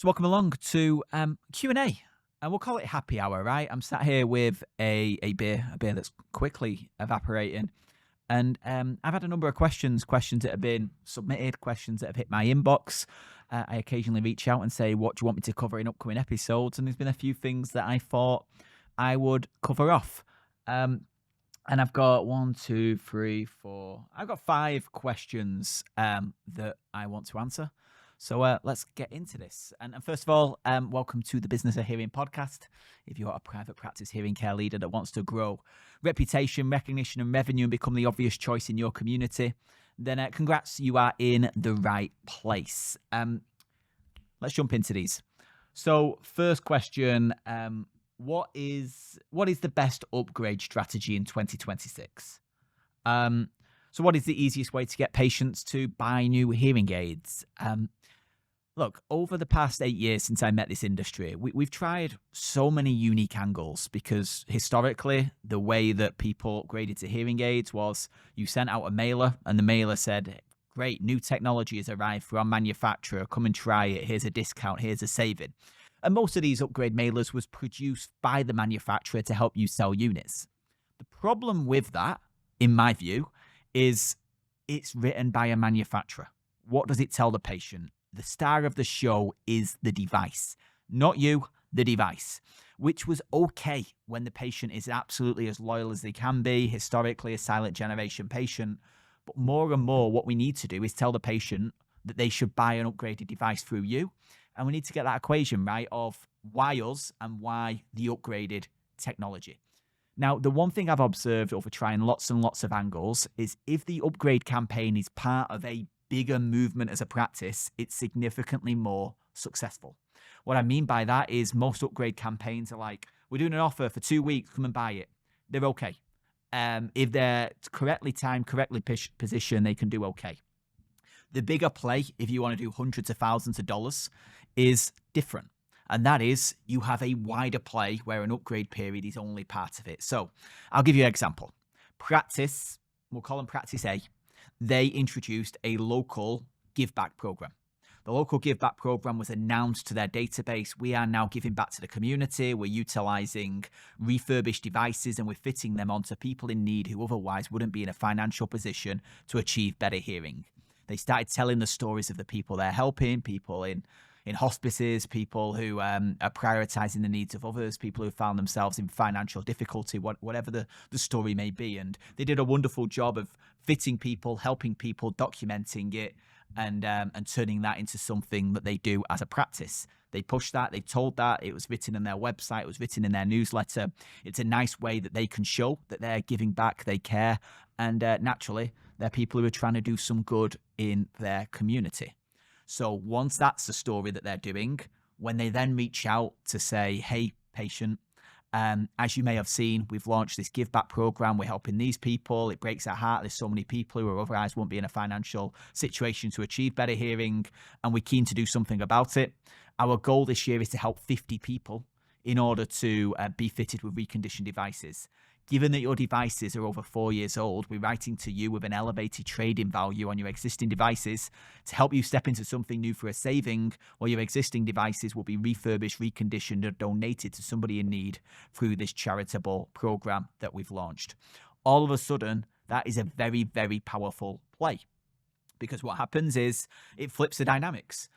So welcome along to Q&A, and we'll call it happy hour, right? I'm sat here with a beer that's quickly evaporating, and I've had a number of questions that have been submitted, questions that have hit my inbox. I occasionally reach out and say, what do you want me to cover in upcoming episodes? And there's been a few things that I thought I would cover off. And I've got one, two, three, four. I've got five questions that I want to answer. So let's get into this. And first of all, welcome to the Business of Hearing podcast. If you're a private practice hearing care leader that wants to grow reputation, recognition, and revenue and become the obvious choice in your community, then congrats, you are in the right place. Let's jump into these. So first question, what is the best upgrade strategy in 2026? So what is the easiest way to get patients to buy new hearing aids? Look, over the past 8 years since I met this industry, we've tried so many unique angles because historically, the way that people upgraded to hearing aids was you sent out a mailer and the mailer said, great, new technology has arrived from our manufacturer, come and try it, here's a discount, here's a saving. And most of these upgrade mailers was produced by the manufacturer to help you sell units. The problem with that, in my view, is it's written by a manufacturer. What does it tell the patient? The star of the show is the device, not you, the device, which was okay when the patient is absolutely as loyal as they can be, historically a silent generation patient. But more and more, what we need to do is tell the patient that they should buy an upgraded device through you. And we need to get that equation right of why us and why the upgraded technology. Now, the one thing I've observed over trying lots and lots of angles is if the upgrade campaign is part of a bigger movement as a practice, it's significantly more successful. What I mean by that is most upgrade campaigns are like, we're doing an offer for 2 weeks, come and buy it. They're okay. If they're correctly timed, correctly positioned, they can do okay. The bigger play, if you want to do hundreds of thousands of dollars, is different. And that is you have a wider play where an upgrade period is only part of it. So I'll give you an example. Practice, we'll call them Practice A. They introduced a local give back program. The local give back program was announced to their database. We are now giving back to the community. We're utilizing refurbished devices and we're fitting them onto people in need who otherwise wouldn't be in a financial position to achieve better hearing. They started telling the stories of the people they're helping, people in hospices, people who are prioritizing the needs of others, people who found themselves in financial difficulty, whatever the story may be. And they did a wonderful job of fitting people, helping people, documenting it, and turning that into something that they do as a practice. They pushed that, they told that, it was written in their website, it was written in their newsletter. It's a nice way that they can show that they're giving back, they care, and naturally, they're people who are trying to do some good in their community. So once that's the story that they're doing, when they then reach out to say, hey, patient, as you may have seen, we've launched this give back program. We're helping these people. It breaks our heart. There's so many people who otherwise won't be in a financial situation to achieve better hearing, and we're keen to do something about it. Our goal this year is to help 50 people in order to be fitted with reconditioned devices. Given that your devices are over 4 years old, we're writing to you with an elevated trade-in value on your existing devices to help you step into something new for a saving, while your existing devices will be refurbished, reconditioned, or donated to somebody in need through this charitable program that we've launched. All of a sudden, that is a very, very powerful play because what happens is it flips the dynamics.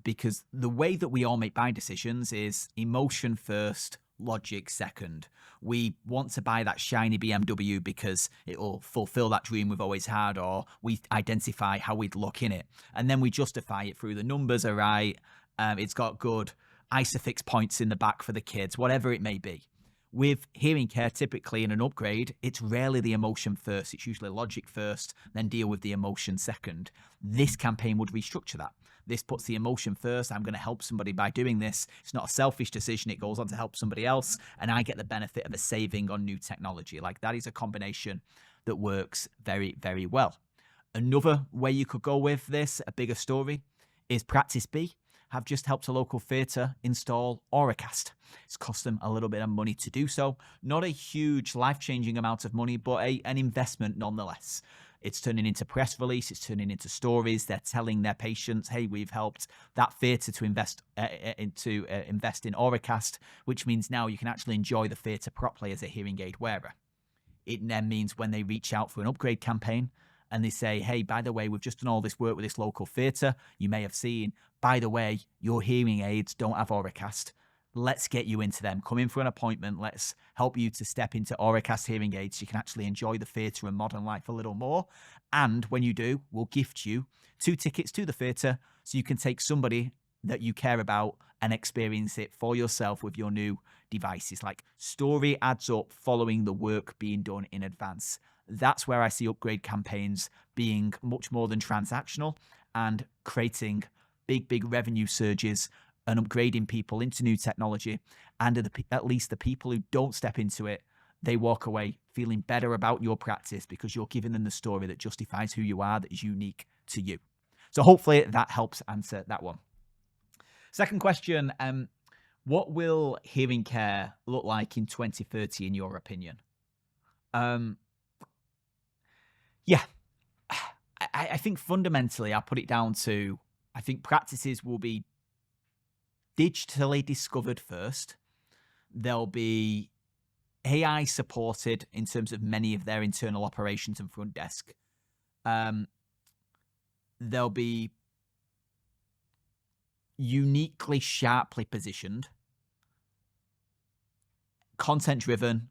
Because the way that we all make buying decisions is emotion first, logic second. We want to buy that shiny BMW because it will fulfill that dream we've always had, or we identify how we'd look in it. And then we justify it through the numbers are right. It's got good ISOFIX points in the back for the kids, whatever it may be. With hearing care, typically in an upgrade, it's rarely the emotion first. It's usually logic first, then deal with the emotion second. This campaign would restructure that. This puts the emotion first. I'm going to help somebody by doing this. It's not a selfish decision. It goes on to help somebody else, and I get the benefit of a saving on new technology. Like that is a combination that works very, very well. Another way you could go with this, a bigger story, is Practice B have just helped a local theatre install Auracast. It's cost them a little bit of money to do so. Not a huge life-changing amount of money, but an investment nonetheless. It's turning into press release. It's turning into stories. They're telling their patients, hey, we've helped that theatre to invest in Auracast, which means now you can actually enjoy the theatre properly as a hearing aid wearer. It then means when they reach out for an upgrade campaign and they say, hey, by the way, we've just done all this work with this local theatre. You may have seen, by the way, your hearing aids don't have Auracast. Let's get you into them. Come in for an appointment. Let's help you to step into Auracast hearing aids so you can actually enjoy the theatre and modern life a little more. And when you do, we'll gift you 2 tickets to the theatre so you can take somebody that you care about and experience it for yourself with your new devices. Like, story adds up following the work being done in advance. That's where I see upgrade campaigns being much more than transactional and creating big revenue surges and upgrading people into new technology. And at least the people who don't step into it, they walk away feeling better about your practice because you're giving them the story that justifies who you are, that is unique to you. So hopefully that helps answer that one. Second question, what will hearing care look like in 2030 in your opinion? Yeah, I think fundamentally I put it down to, I think practices will be digitally discovered first. They'll be AI supported in terms of many of their internal operations and front desk. They'll be uniquely, sharply positioned, content driven,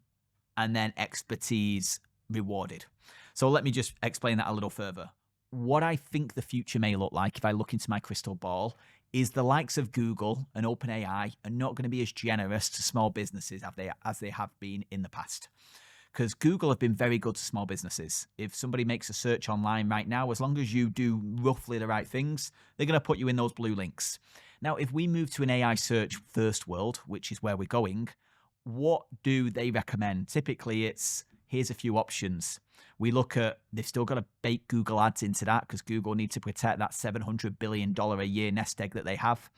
and then expertise rewarded. So let me just explain that a little further. What I think the future may look like, if I look into my crystal ball, is the likes of Google and OpenAI are not going to be as generous to small businesses as they have been in the past. Because Google have been very good to small businesses. If somebody makes a search online right now, as long as you do roughly the right things, they're going to put you in those blue links. Now, if we move to an AI search first world, which is where we're going, what do they recommend? Typically, it's here's a few options. We look at, they've still got to bake Google ads into that because Google need to protect that $700 billion a year nest egg that they have.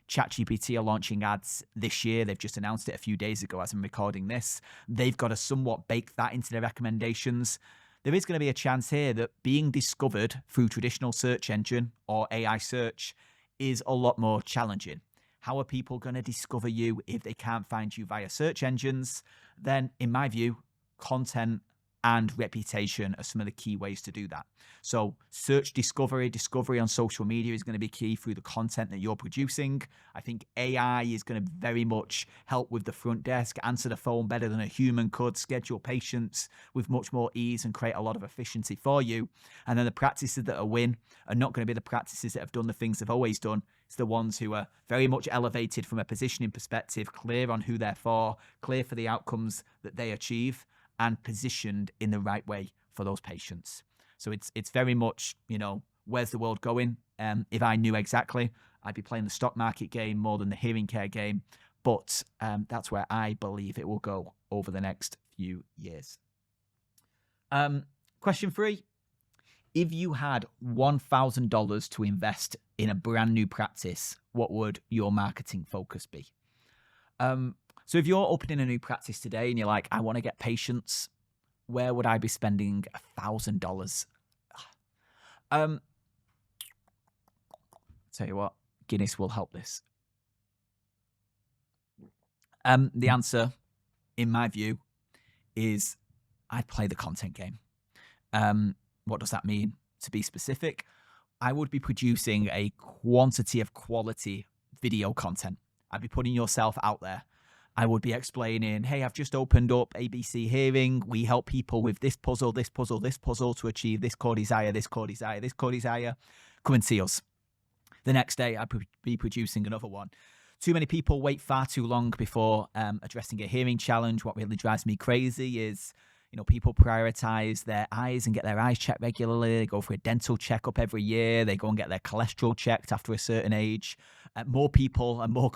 ChatGPT are launching ads this year. They've just announced it a few days ago as I'm recording this. They've got to somewhat bake that into their recommendations. There is going to be a chance here that being discovered through traditional search engine or AI search is a lot more challenging. How are people going to discover you if they can't find you via search engines? Then, in my view, content and reputation are some of the key ways to do that. So search discovery on social media is going to be key through the content that you're producing. I think AI is going to very much help with the front desk, answer the phone better than a human could, schedule patients with much more ease and create a lot of efficiency for you. And then the practices that are win are not going to be the practices that have done the things they've always done. It's the ones who are very much elevated from a positioning perspective, clear on who they're for, clear for the outcomes that they achieve, and positioned in the right way for those patients. So it's very much, where's the world going? If I knew exactly, I'd be playing the stock market game more than the hearing care game. But that's where I believe it will go over the next few years. Question 3. If you had $1,000 to invest in a brand new practice, what would your marketing focus be? So if you're opening a new practice today and you're like, I want to get patients, where would I be spending $1,000? Tell you what, Guinness will help this. The answer, in my view, is I'd play the content game. What does that mean? To be specific, I would be producing a quantity of quality video content. I'd be putting yourself out there. I would be explaining, hey, I've just opened up ABC Hearing. We help people with this puzzle to achieve this core desire, this core desire, this core desire. Come and see us. The next day, I'd be producing another one. Too many people wait far too long before addressing a hearing challenge. What really drives me crazy is, people prioritize their eyes and get their eyes checked regularly. They go for a dental checkup every year. They go and get their cholesterol checked after a certain age. More people are more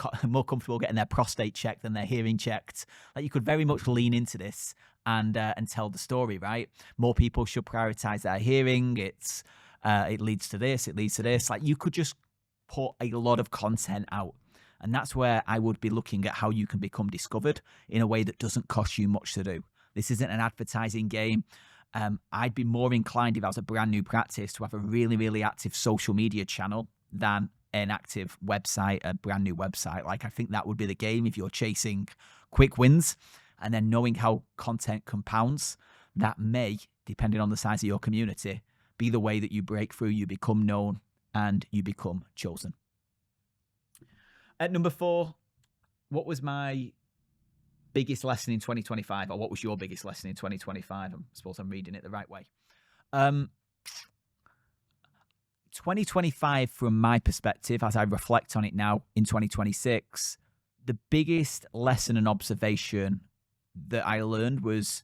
comfortable getting their prostate checked than their hearing checked. Like, you could very much lean into this and tell the story, right? More people should prioritize their hearing. It leads to this. It leads to this. Like, you could just put a lot of content out. And that's where I would be looking at how you can become discovered in a way that doesn't cost you much to do. This isn't an advertising game. I'd be more inclined if I was a brand new practice to have a really, really active social media channel than an active website, a brand new website. Like, I think that would be the game if you're chasing quick wins, and then knowing how content compounds, that may, depending on the size of your community, be the way that you break through, you become known, and you become chosen. At number 4, what was my biggest lesson in 2025, or what was your biggest lesson in 2025? I suppose I'm reading it the right way. 2025, from my perspective, as I reflect on it now in 2026, the biggest lesson and observation that I learned was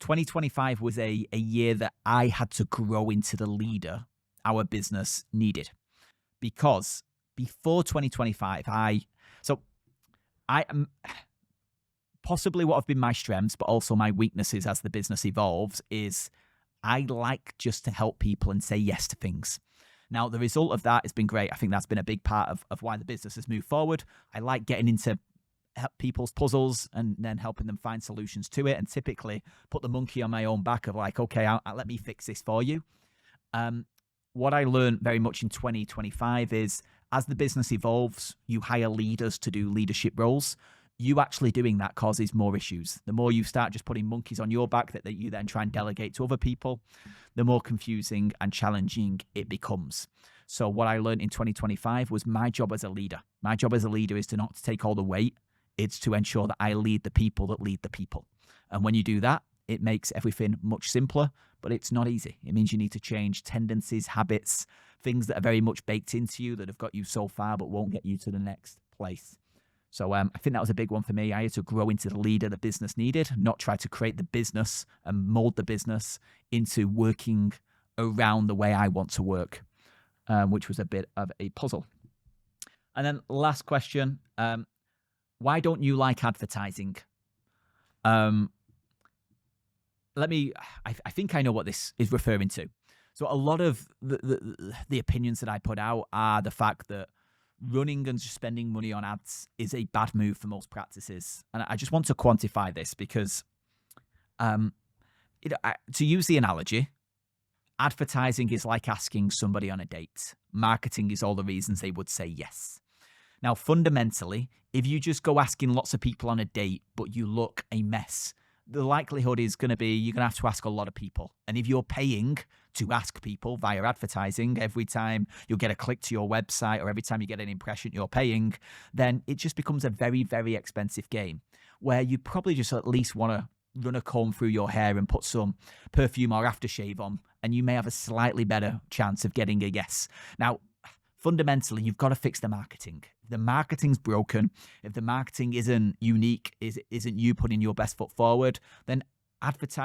2025 was a year that I had to grow into the leader our business needed. Because before 2025, I am possibly what have been my strengths, but also my weaknesses as the business evolves, is I like just to help people and say yes to things. Now, the result of that has been great. I think that's been a big part of why the business has moved forward. I like getting into people's puzzles and then helping them find solutions to it, and typically put the monkey on my own back of like, okay, let me fix this for you. What I learned very much in 2025 is, as the business evolves, you hire leaders to do leadership roles. You actually doing that causes more issues. The more you start just putting monkeys on your back that you then try and delegate to other people, the more confusing and challenging it becomes. So what I learned in 2025 was my job as a leader. My job as a leader is to not take all the weight. It's to ensure that I lead the people that lead the people. And when you do that, it makes everything much simpler, but it's not easy. It means you need to change tendencies, habits, things that are very much baked into you that have got you so far but won't get you to the next place. So I think that was a big one for me. I had to grow into the leader the business needed, not try to create the business and mold the business into working around the way I want to work, which was a bit of a puzzle. And then last question, why don't you like advertising? I think I know what this is referring to. So a lot of the opinions that I put out are the fact that running and just spending money on ads is a bad move for most practices. And I just want to quantify this because, to use the analogy, advertising is like asking somebody on a date. Marketing is all the reasons they would say yes. Now, fundamentally, if you just go asking lots of people on a date, but you look a mess, the likelihood is going to be you're going to have to ask a lot of people. And if you're paying to ask people via advertising, every time you'll get a click to your website or every time you get an impression you're paying, then it just becomes a very, very expensive game where you probably just at least want to run a comb through your hair and put some perfume or aftershave on, and you may have a slightly better chance of getting a yes. Now, fundamentally, you've got to fix the marketing. If the marketing's broken, if the marketing isn't unique, isn't you putting your best foot forward, then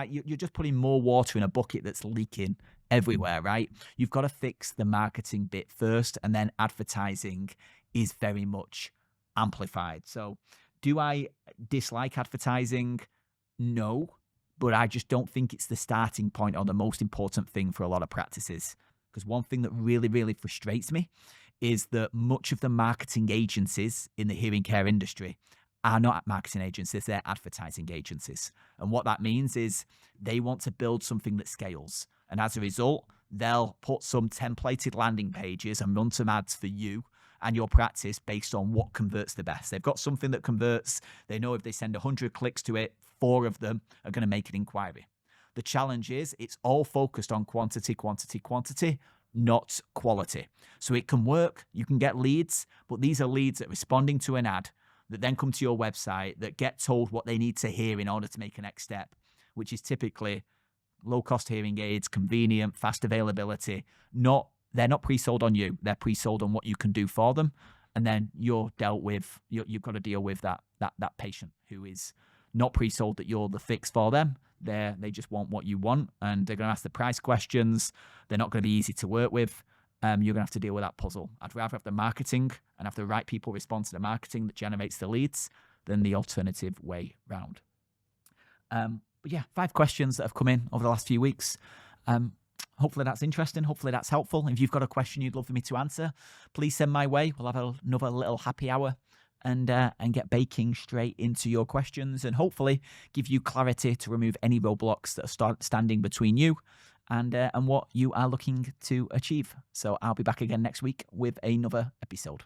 you're just putting more water in a bucket that's leaking everywhere, right? You've got to fix the marketing bit first, and then advertising is very much amplified. So do I dislike advertising? No, but I just don't think it's the starting point or the most important thing for a lot of practices. Because one thing that really, really frustrates me is that much of the marketing agencies in the hearing care industry are not marketing agencies, they're advertising agencies. And what that means is they want to build something that scales. And as a result, they'll put some templated landing pages and run some ads for you and your practice based on what converts the best. They've got something that converts. They know if they send 100 clicks to it, 4 of them are going to make an inquiry. The challenge is it's all focused on quantity, not quality. So it can work, you can get leads, but these are leads that are responding to an ad that then come to your website that get told what they need to hear in order to make a next step, which is typically low-cost hearing aids, convenient, fast availability. They're not pre-sold on you, they're pre-sold on what you can do for them. And then you've got to deal with that patient who is not pre-sold that you're the fix for them. They just want what you want, and they're going to ask the price questions. They're not going to be easy to work with. You're going to have to deal with that puzzle. I'd rather have the marketing and have the right people respond to the marketing that generates the leads than the alternative way round. But yeah, 5 questions that have come in over the last few weeks. Hopefully that's interesting. Hopefully that's helpful. If you've got a question you'd love for me to answer, please send my way. We'll have another little happy hour and get baking straight into your questions, and hopefully give you clarity to remove any roadblocks that are standing between you and what you are looking to achieve. So I'll be back again next week with another episode.